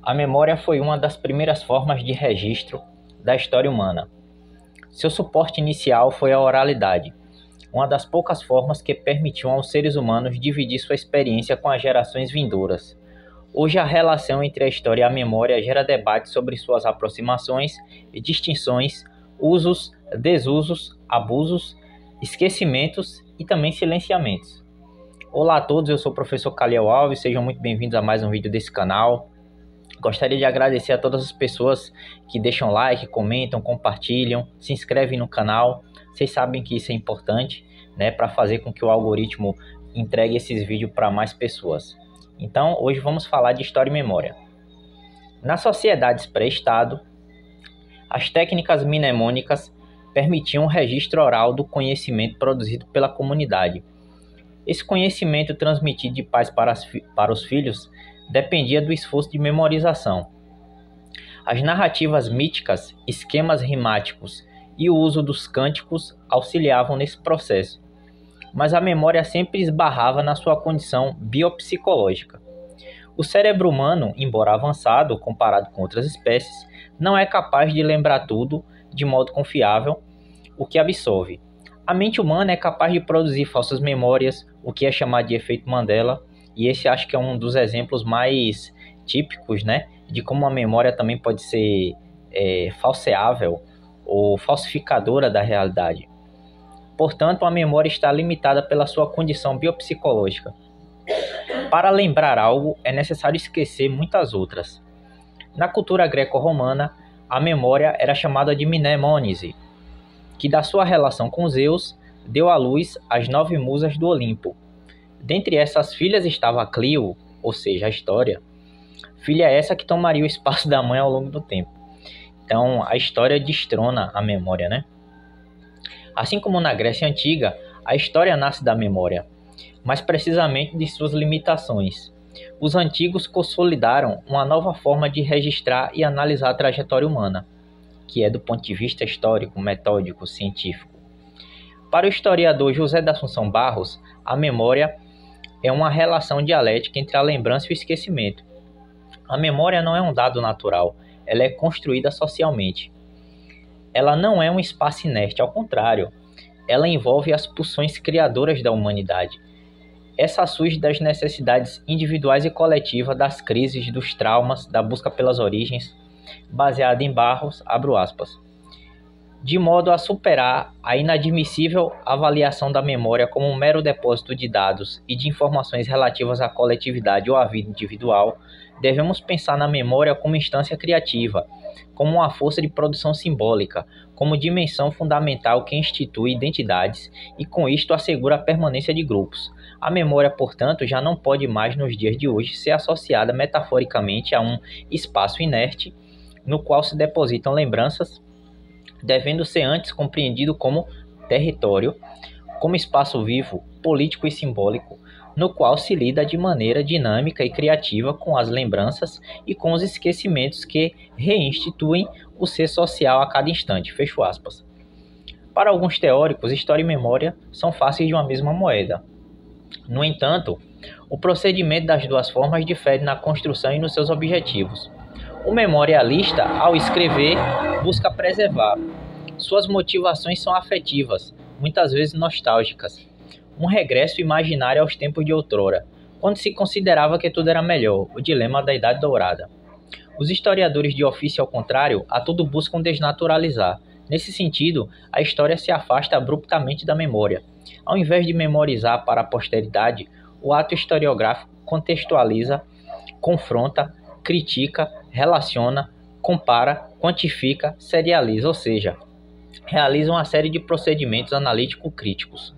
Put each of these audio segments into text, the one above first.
A memória foi uma das primeiras formas de registro da história humana. Seu suporte inicial foi a oralidade, uma das poucas formas que permitiam aos seres humanos dividir sua experiência com as gerações vindouras. Hoje, a relação entre a história e a memória gera debate sobre suas aproximações e distinções, usos, desusos, abusos, esquecimentos e também silenciamentos. Olá a todos, eu sou o professor Caliel Alves, sejam muito bem-vindos a mais um vídeo desse canal. Gostaria de agradecer a todas as pessoas que deixam like, comentam, compartilham, se inscrevem no canal. Vocês sabem que isso é importante, né, para fazer com que o algoritmo entregue esses vídeos para mais pessoas. Então, hoje vamos falar de história e memória. Nas sociedades pré-Estado, as técnicas mnemônicas permitiam o registro oral do conhecimento produzido pela comunidade. Esse conhecimento transmitido de pais para os filhos dependia do esforço de memorização. As narrativas míticas, esquemas rimáticos e o uso dos cânticos auxiliavam nesse processo, mas a memória sempre esbarrava na sua condição biopsicológica. O cérebro humano, embora avançado comparado com outras espécies, não é capaz de lembrar tudo de modo confiável, o que absorve. A mente humana é capaz de produzir falsas memórias, o que é chamado de efeito Mandela, e esse acho que é um dos exemplos mais típicos, né, de como a memória também pode ser falseável ou falsificadora da realidade. Portanto, a memória está limitada pela sua condição biopsicológica. Para lembrar algo, é necessário esquecer muitas outras. Na cultura greco-romana, a memória era chamada de mnemônise, que da sua relação com Zeus, deu à luz as 9 musas do Olimpo. Dentre essas filhas estava Clio, ou seja, a história. Filha essa que tomaria o espaço da mãe ao longo do tempo. Então, a história destrona a memória, né? Assim como na Grécia Antiga, a história nasce da memória, mas precisamente de suas limitações. Os antigos consolidaram uma nova forma de registrar e analisar a trajetória humana, que é do ponto de vista histórico, metódico, científico. Para o historiador José da Assunção Barros, a memória é uma relação dialética entre a lembrança e o esquecimento. A memória não é um dado natural, ela é construída socialmente. Ela não é um espaço inerte, ao contrário, ela envolve as pulsões criadoras da humanidade. Essa surge das necessidades individuais e coletivas, das crises, dos traumas, da busca pelas origens, baseada em Barros, abro aspas, de modo a superar a inadmissível avaliação da memória como um mero depósito de dados e de informações relativas à coletividade ou à vida individual, devemos pensar na memória como instância criativa, como uma força de produção simbólica, como dimensão fundamental que institui identidades e com isto assegura a permanência de grupos. A memória, portanto, já não pode mais nos dias de hoje ser associada metaforicamente a um espaço inerte no qual se depositam lembranças, devendo ser antes compreendido como território, como espaço vivo, político e simbólico, no qual se lida de maneira dinâmica e criativa com as lembranças e com os esquecimentos que reinstituem o ser social a cada instante. Fecho aspas. Para alguns teóricos, história e memória são faces de uma mesma moeda. No entanto, o procedimento das duas formas difere na construção e nos seus objetivos. O memorialista, ao escrever, busca preservar. Suas motivações são afetivas, muitas vezes nostálgicas. Um regresso imaginário aos tempos de outrora, quando se considerava que tudo era melhor, o dilema da Idade Dourada. Os historiadores de ofício, ao contrário, a tudo buscam desnaturalizar. Nesse sentido, a história se afasta abruptamente da memória. Ao invés de memorizar para a posteridade, o ato historiográfico contextualiza, confronta, critica, relaciona, compara, quantifica, serializa, ou seja, realiza uma série de procedimentos analítico-críticos.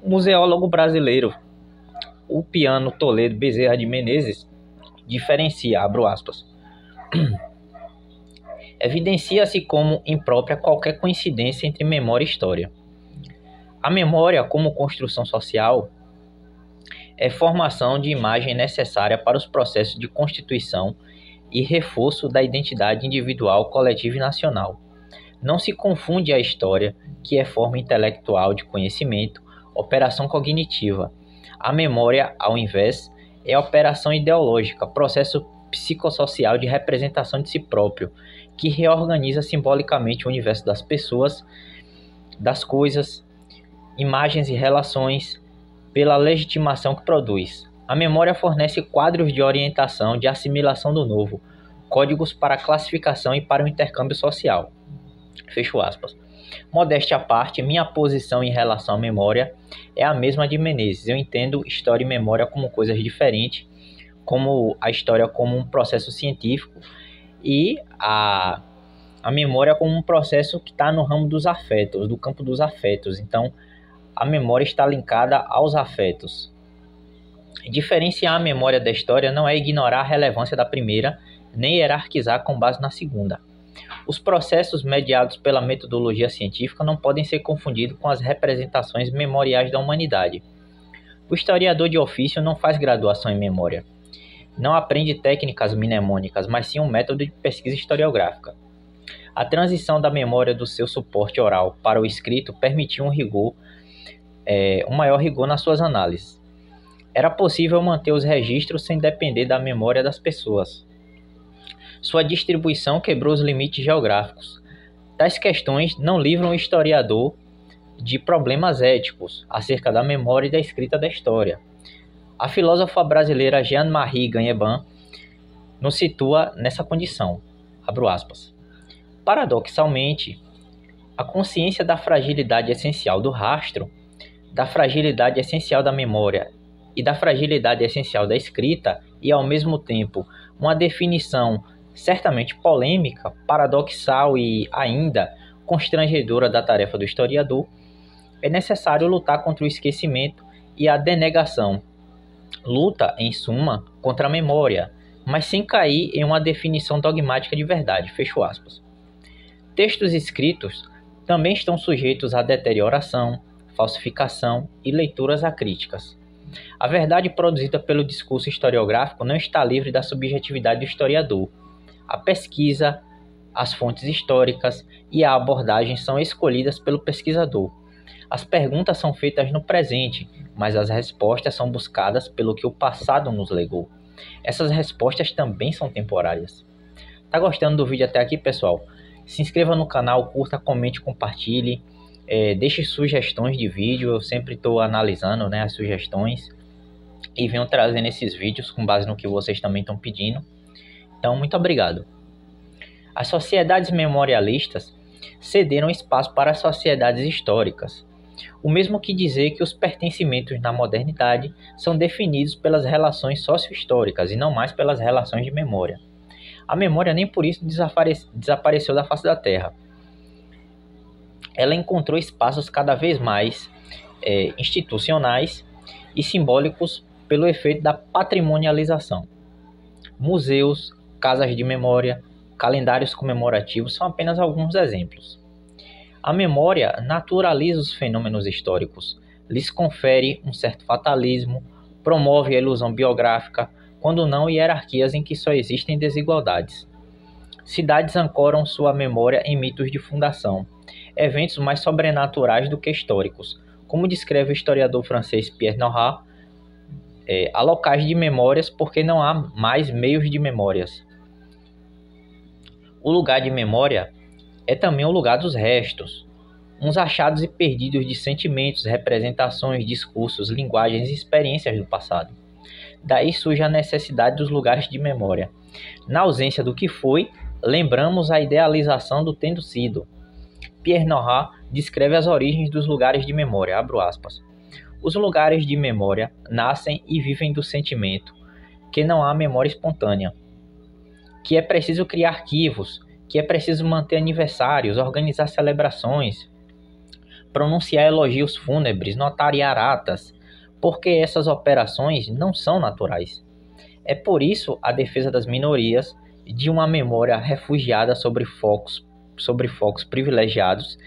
O museólogo brasileiro Ulpiano Toledo Bezerra de Menezes diferencia, abro aspas, evidencia-se como imprópria qualquer coincidência entre memória e história. A memória, como construção social, é formação de imagem necessária para os processos de constituição e reforço da identidade individual, coletiva e nacional. Não se confunde a história, que é forma intelectual de conhecimento, operação cognitiva. A memória, ao invés, é operação ideológica, processo psicossocial de representação de si próprio, que reorganiza simbolicamente o universo das pessoas, das coisas, imagens e relações, pela legitimação que produz. A memória fornece quadros de orientação, de assimilação do novo, códigos para a classificação e para o intercâmbio social. Fecho aspas. Modéstia à parte, minha posição em relação à memória é a mesma de Menezes. Eu entendo história e memória como coisas diferentes, como a história como um processo científico e a memória como um processo que está no ramo dos afetos, do campo dos afetos. Então, a memória está linkada aos afetos. Diferenciar a memória da história não é ignorar a relevância da primeira, nem hierarquizar com base na segunda. Os processos mediados pela metodologia científica não podem ser confundidos com as representações memoriais da humanidade. O historiador de ofício não faz graduação em memória. Não aprende técnicas mnemônicas, mas sim um método de pesquisa historiográfica. A transição da memória do seu suporte oral para o escrito permitiu um maior rigor nas suas análises. Era possível manter os registros sem depender da memória das pessoas. Sua distribuição quebrou os limites geográficos. Tais questões não livram o historiador de problemas éticos acerca da memória e da escrita da história. A filósofa brasileira Jean-Marie Gagneban nos situa nessa condição. Abro aspas. Paradoxalmente, a consciência da fragilidade essencial do rastro, da fragilidade essencial da memória e da fragilidade essencial da escrita, e ao mesmo tempo uma definição certamente polêmica, paradoxal e ainda constrangedora da tarefa do historiador, é necessário lutar contra o esquecimento e a denegação. Luta, em suma, contra a memória, mas sem cair em uma definição dogmática de verdade. Fecho aspas. Textos escritos também estão sujeitos à deterioração, falsificação e leituras acríticas. A verdade produzida pelo discurso historiográfico não está livre da subjetividade do historiador. A pesquisa, as fontes históricas e a abordagem são escolhidas pelo pesquisador. As perguntas são feitas no presente, mas as respostas são buscadas pelo que o passado nos legou. Essas respostas também são temporárias. Tá gostando do vídeo até aqui, pessoal? Se inscreva no canal, curta, comente, compartilhe. Deixe sugestões de vídeo, eu sempre estou analisando, as sugestões e venho trazendo esses vídeos com base no que vocês também estão pedindo. Então, muito obrigado. As sociedades memorialistas cederam espaço para as sociedades históricas. O mesmo que dizer que os pertencimentos na modernidade são definidos pelas relações socio-históricas e não mais pelas relações de memória. A memória nem por isso desapareceu da face da Terra. Ela encontrou espaços cada vez mais institucionais e simbólicos pelo efeito da patrimonialização. Museus, casas de memória, calendários comemorativos são apenas alguns exemplos. A memória naturaliza os fenômenos históricos, lhes confere um certo fatalismo, promove a ilusão biográfica, quando não hierarquias em que só existem desigualdades. Cidades ancoram sua memória em mitos de fundação, eventos mais sobrenaturais do que históricos. Como descreve o historiador francês Pierre Nora, há locais de memórias porque não há mais meios de memórias. O lugar de memória é também o lugar dos restos, uns achados e perdidos de sentimentos, representações, discursos, linguagens e experiências do passado. Daí surge a necessidade dos lugares de memória. Na ausência do que foi, lembramos a idealização do tendo sido. Pierre Nora descreve as origens dos lugares de memória, abro aspas. Os lugares de memória nascem e vivem do sentimento, que não há memória espontânea, que é preciso criar arquivos, que é preciso manter aniversários, organizar celebrações, pronunciar elogios fúnebres, notariar atas, porque essas operações não são naturais. É por isso a defesa das minorias, de uma memória refugiada sobre focos privilegiados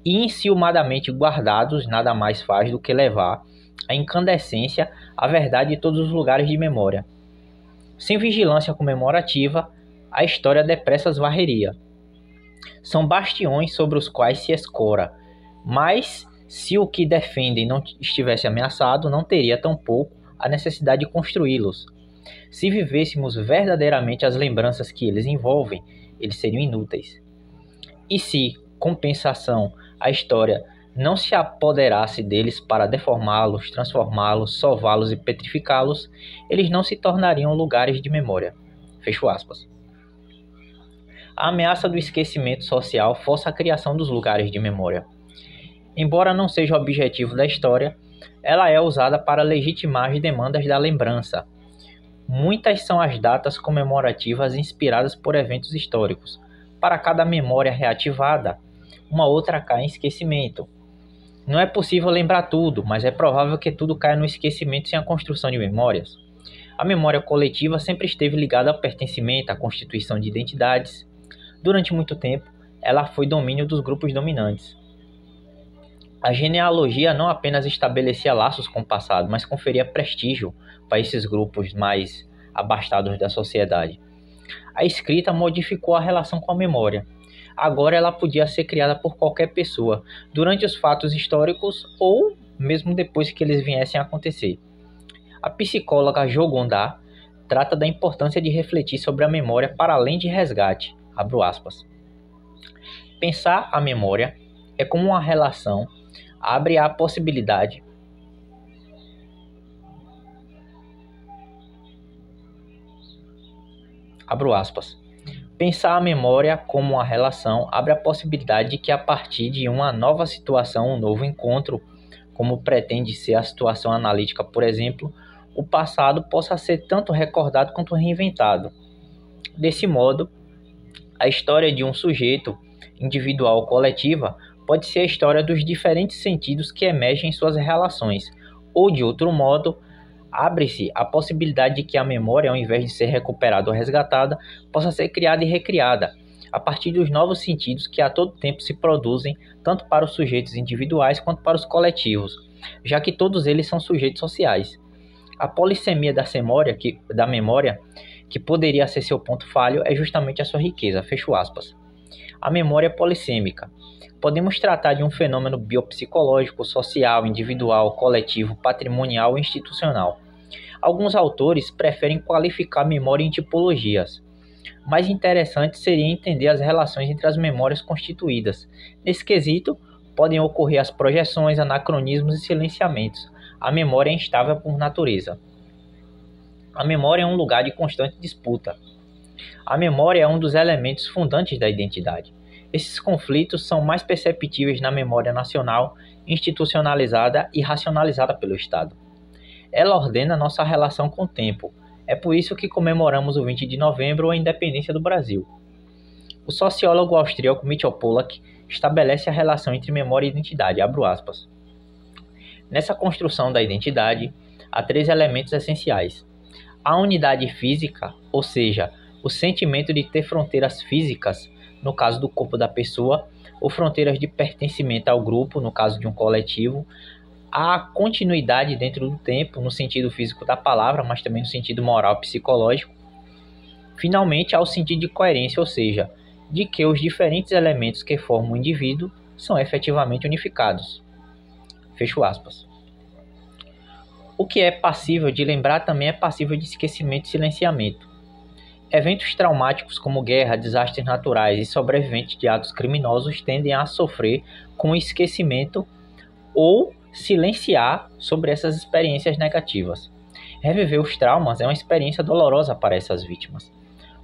e enciumadamente guardados, nada mais faz do que levar a incandescência à verdade de todos os lugares de memória. Sem vigilância comemorativa, a história depressa as varreria. São bastiões sobre os quais se escora, mas se o que defendem não estivesse ameaçado, não teria tampouco a necessidade de construí-los. Se vivêssemos verdadeiramente as lembranças que eles envolvem, eles seriam inúteis. E se, compensação, a história não se apoderasse deles para deformá-los, transformá-los, sová-los e petrificá-los, eles não se tornariam lugares de memória. Fecho aspas. A ameaça do esquecimento social força a criação dos lugares de memória. Embora não seja o objetivo da história, ela é usada para legitimar as demandas da lembrança. Muitas são as datas comemorativas inspiradas por eventos históricos. Para cada memória reativada, uma outra cai em esquecimento. Não é possível lembrar tudo, mas é provável que tudo caia no esquecimento sem a construção de memórias. A memória coletiva sempre esteve ligada ao pertencimento, à constituição de identidades. Durante muito tempo, ela foi domínio dos grupos dominantes. A genealogia não apenas estabelecia laços com o passado, mas conferia prestígio para esses grupos mais abastados da sociedade. A escrita modificou a relação com a memória. Agora ela podia ser criada por qualquer pessoa, durante os fatos históricos ou mesmo depois que eles viessem a acontecer. A psicóloga Jo Gondar trata da importância de refletir sobre a memória para além de resgate. Abro aspas. Pensar a memória é como uma relação, abre a possibilidade abro aspas. Pensar a memória como uma relação abre a possibilidade de que a partir de uma nova situação, um novo encontro, como pretende ser a situação analítica, por exemplo, o passado possa ser tanto recordado quanto reinventado. Desse modo, a história de um sujeito, individual ou coletiva, pode ser a história dos diferentes sentidos que emergem em suas relações, ou de outro modo, abre-se a possibilidade de que a memória, ao invés de ser recuperada ou resgatada, possa ser criada e recriada, a partir dos novos sentidos que a todo tempo se produzem, tanto para os sujeitos individuais quanto para os coletivos, já que todos eles são sujeitos sociais. A polissemia da memória, que poderia ser seu ponto falho, é justamente a sua riqueza. Fecho aspas. A memória polissêmica. Podemos tratar de um fenômeno biopsicológico, social, individual, coletivo, patrimonial e institucional. Alguns autores preferem qualificar a memória em tipologias. Mais interessante seria entender as relações entre as memórias constituídas. Nesse quesito, podem ocorrer as projeções, anacronismos e silenciamentos. A memória é instável por natureza. A memória é um lugar de constante disputa. A memória é um dos elementos fundantes da identidade. Esses conflitos são mais perceptíveis na memória nacional, institucionalizada e racionalizada pelo Estado. Ela ordena nossa relação com o tempo. É por isso que comemoramos o 20 de novembro a independência do Brasil. O sociólogo austríaco Mitchell Pollack estabelece a relação entre memória e identidade. Abro aspas. Nessa construção da identidade, há três elementos essenciais. A unidade física, ou seja, o sentimento de ter fronteiras físicas, no caso do corpo da pessoa, ou fronteiras de pertencimento ao grupo, no caso de um coletivo. A continuidade dentro do tempo, no sentido físico da palavra, mas também no sentido moral e psicológico. Finalmente, há o sentido de coerência, ou seja, de que os diferentes elementos que formam o indivíduo são efetivamente unificados. Fecho aspas. O que é passível de lembrar também é passível de esquecimento e silenciamento. Eventos traumáticos como guerra, desastres naturais e sobreviventes de atos criminosos tendem a sofrer com o esquecimento ou silenciar sobre essas experiências negativas. Reviver os traumas é uma experiência dolorosa para essas vítimas.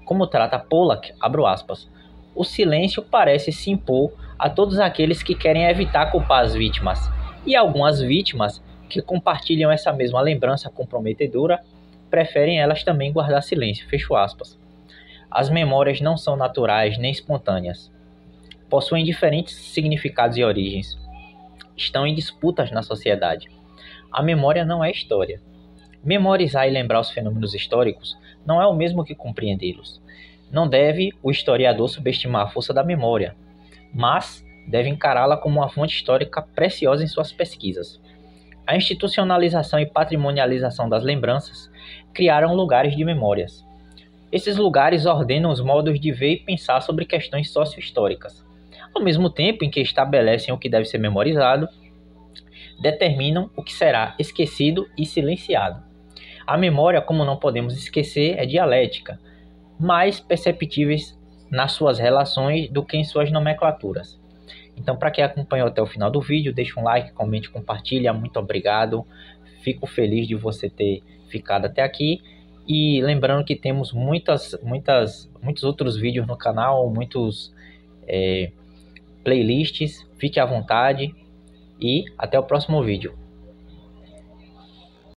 Como trata Pollack, abro aspas, o silêncio parece se impor a todos aqueles que querem evitar culpar as vítimas, e algumas vítimas que compartilham essa mesma lembrança comprometedora preferem elas também guardar silêncio. Fecho aspas. As memórias não são naturais nem espontâneas. Possuem diferentes significados e origens. Estão em disputas na sociedade. A memória não é história. Memorizar e lembrar os fenômenos históricos não é o mesmo que compreendê-los. Não deve o historiador subestimar a força da memória, mas deve encará-la como uma fonte histórica preciosa em suas pesquisas. A institucionalização e patrimonialização das lembranças criaram lugares de memórias. Esses lugares ordenam os modos de ver e pensar sobre questões socio-históricas. Ao mesmo tempo em que estabelecem o que deve ser memorizado, determinam o que será esquecido e silenciado. A memória, como não podemos esquecer, é dialética, mais perceptíveis nas suas relações do que em suas nomenclaturas. Então, para quem acompanhou até o final do vídeo, deixa um like, comente, compartilha. Muito obrigado. Fico feliz de você ter ficado até aqui. E lembrando que temos muitos outros vídeos no canal, muitos playlists. Fique à vontade e até o próximo vídeo.